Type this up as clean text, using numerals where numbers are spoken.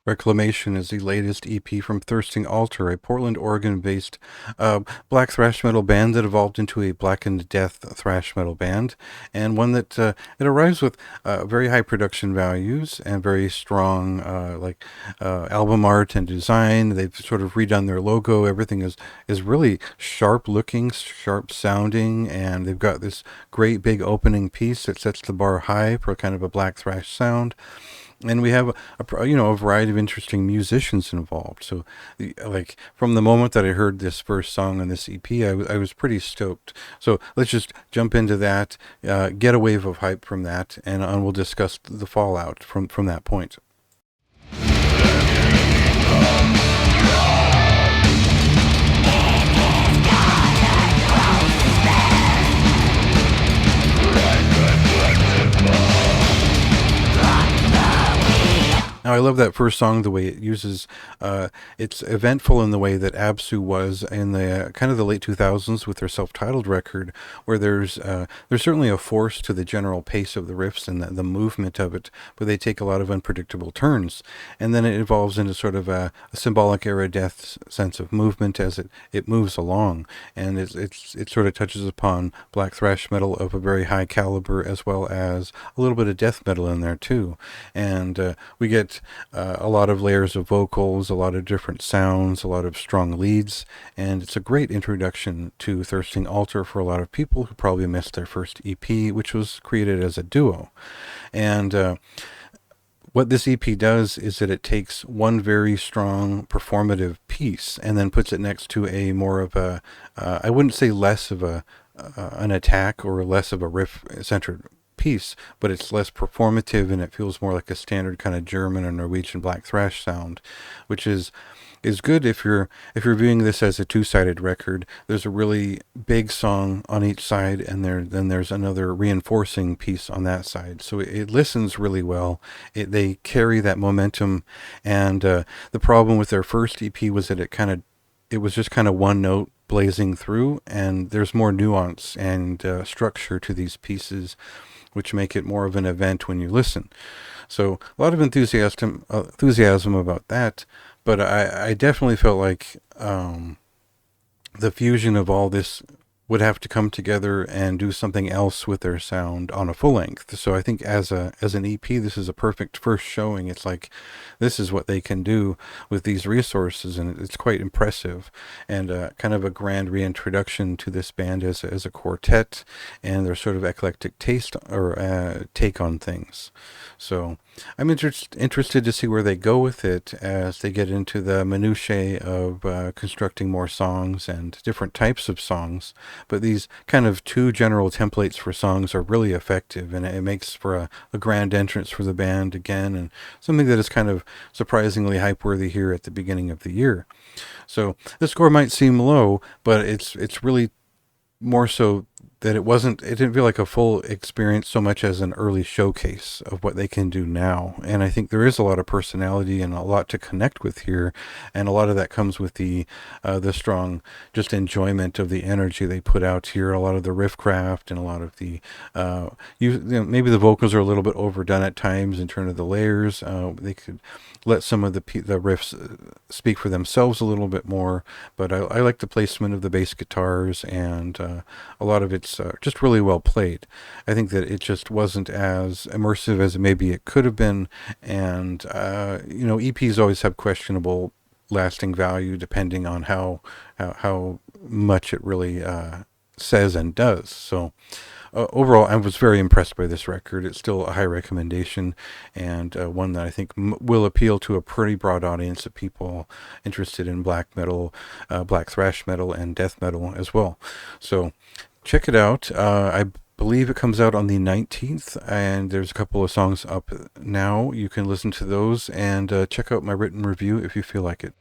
Reclamation is the latest EP from Thirsting Altar, a Portland, Oregon-based black thrash metal band that evolved into a blackened death thrash metal band, and one that it arrives with very high production values and very strong album art and design. They've sort of redone their logo. Everything is really sharp looking, sharp sounding, and they've got this great big opening piece that sets the bar high for kind of a black thrash sound. And we have a variety of interesting musicians involved. So, like from the moment that I heard this first song on this EP, I was pretty stoked. So let's just jump into that, get a wave of hype from that, and we'll discuss the fallout from that point. Now, I love that first song, the way it uses, it's eventful in the way that Absu was in the kind of the late 2000s with their self-titled record, where there's certainly a force to the general pace of the riffs and the movement of it, but they take a lot of unpredictable turns. And then it evolves into sort of a symbolic era death sense of movement as it moves along. And it sort of touches upon black thrash metal of a very high caliber, as well as a little bit of death metal in there too. And we get a lot of layers of vocals, a lot of different sounds, a lot of strong leads, and it's a great introduction to Thirsting Altar for a lot of people who probably missed their first EP, which was created as a duo. And what this EP does is that it takes one very strong performative piece and then puts it next to a more of a, I wouldn't say less of an attack or less of a riff-centered piece, but it's less performative and it feels more like a standard kind of German or Norwegian black thrash sound, which is good if you're viewing this as a two-sided record. There's a really big song on each side, and then there's another reinforcing piece on that side. So it listens really well. They carry that momentum, and the problem with their first EP was that it was just kind of one note blazing through, and there's more nuance and structure to these pieces, which make it more of an event when you listen. So a lot of enthusiasm about that, but I definitely felt like the fusion of all this would have to come together and do something else with their sound on a full length. So I think as an EP, this is a perfect first showing. It's like, this is what they can do with these resources, and it's quite impressive, and kind of a grand reintroduction to this band as a quartet and their sort of eclectic taste or take on things. So I'm interested to see where they go with it as they get into the minutiae of constructing more songs and different types of songs. But these kind of two general templates for songs are really effective, and it makes for a grand entrance for the band again, and something that is kind of surprisingly hype-worthy here at the beginning of the year. So the score might seem low, but it's really more so that it didn't feel like a full experience so much as an early showcase of what they can do now. And I think there is a lot of personality and a lot to connect with here, and a lot of that comes with the strong just enjoyment of the energy they put out here, a lot of the riff craft, and a lot of the maybe the vocals are a little bit overdone at times in terms of the layers. They could let some of the riffs speak for themselves a little bit more, but I like the placement of the bass guitars, and a lot of it's just really well played. I think that it just wasn't as immersive as maybe it could have been, and EPs always have questionable lasting value depending on how much it really says and does. So overall, I was very impressed by this record. It's still a high recommendation, and one that I think will appeal to a pretty broad audience of people interested in black metal, black thrash metal, and death metal as well. So check it out. I believe it comes out on the 19th, and there's a couple of songs up now. You can listen to those and check out my written review if you feel like it.